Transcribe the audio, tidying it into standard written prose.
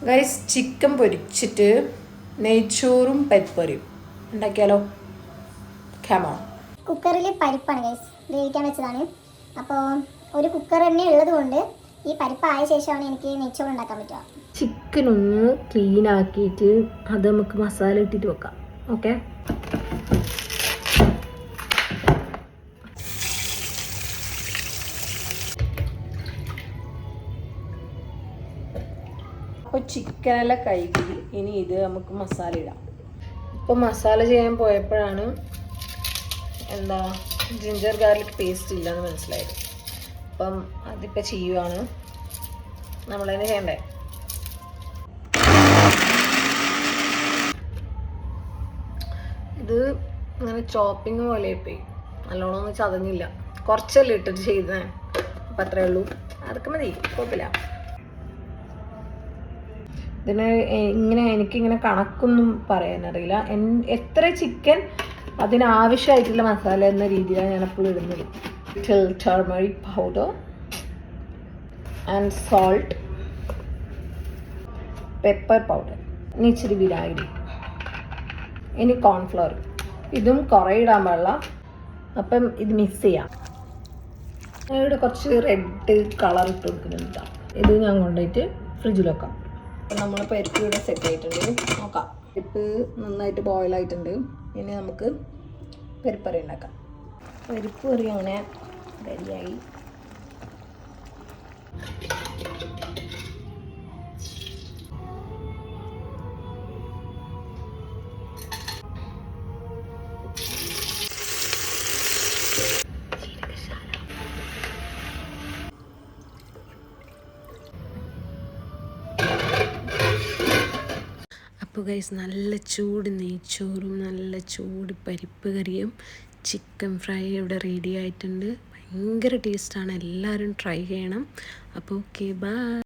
Guys chicken പൊരിച്ചിട്ട് നെയ്ച്ചോറും പരിപ്പറിയും ഉണ്ടാക്കിയാലോ? ഖമോൺ. കുക്കറിൽ പരിപ്പാണ് ഗൈസ് വേവിക്കാൻ വെച്ചതാണ്. അപ്പോൾ ഒരു കുക്കർ തന്നെ ഉള്ളത് കൊണ്ട് ഈ പരിപ്പായ ശേഷമാണ് എനിക്ക് നെയ്ച്ചോറ് ഉണ്ടാക്കാൻ പറ്റുക. ചിക്കൻ ഒന്ന് ക്ലീൻ ആക്കിയിട്ട് അത് നമുക്ക് മസാല ഇട്ടിട്ട് വെക്കാം. ഓക്കെ, അപ്പോൾ ചിക്കനെല്ലാം കഴുകി ഇനി ഇത് നമുക്ക് മസാല ഇടാം. ഇപ്പോൾ മസാല ചെയ്യാൻ പോയപ്പോഴാണ് ജിഞ്ചർ ഗാർലിക് പേസ്റ്റ് ഇല്ലെന്ന് മനസ്സിലായത്. അപ്പം അതിപ്പോൾ ചെയ്യുവാണ്. നമ്മളതിന് ചെയ്യണ്ടേ? ഇത് ഇങ്ങനെ ചോപ്പിങ് പോലെ പോയി, നല്ലോണം ഒന്നും ചതഞ്ഞില്ല. കുറച്ചല്ലേ ഇട്ടിട്ട് ചെയ്തേ, അപ്പം അത്രേ ഉള്ളൂ. അതൊക്കെ മതി, കുഴപ്പമില്ല. ഇതിന് എനിക്കിങ്ങനെ കണക്കൊന്നും പറയാനറിയില്ല. എത്ര ചിക്കൻ അതിനാവശ്യമായിട്ടുള്ള മസാല എന്ന രീതിയിലാണ് ഞാൻ എപ്പോഴും ഇടുന്നത്. Turmeric powder and salt, pepper powder, ഇനി ഇച്ചിരി വിനാഗിരി, ഇനി കോൺഫ്ലവർ. ഇതും കുറേ ഇടാൻ പാടില്ല. അപ്പം ഇത് മിക്സ് ചെയ്യാം. ഇവിടെ കുറച്ച് റെഡ് കളർ ഇട്ട് കൊടുക്കുന്നുണ്ട്. ഇത് ഞാൻ കൊണ്ടുപോയിട്ട് ഫ്രിഡ്ജിൽ വെക്കാം. അപ്പം നമ്മൾ പരിപ്പ് ഇവിടെ സെറ്റ് ആയിട്ടുണ്ട്. നോക്കാം, പരിപ്പ് നന്നായിട്ട് ബോയിലായിട്ടുണ്ട്. ഇനി നമുക്ക് പരിപ്പറി ഉണ്ടാക്കാം. പരിപ്പ് കറി അങ്ങനെ റെഡിയായി. അപ്പോൾ ഗൈസ്, നല്ല ചൂട് നെയ്ച്ചോറും നല്ല ചൂട് പരിപ്പ് കറിയും ചിക്കൻ ഫ്രൈ ഇവിടെ റെഡി ആയിട്ടുണ്ട്. ഭയങ്കര ടേസ്റ്റാണ്, എല്ലാവരും ട്രൈ ചെയ്യണം. അപ്പോൾ ഓക്കെ, ബൈ.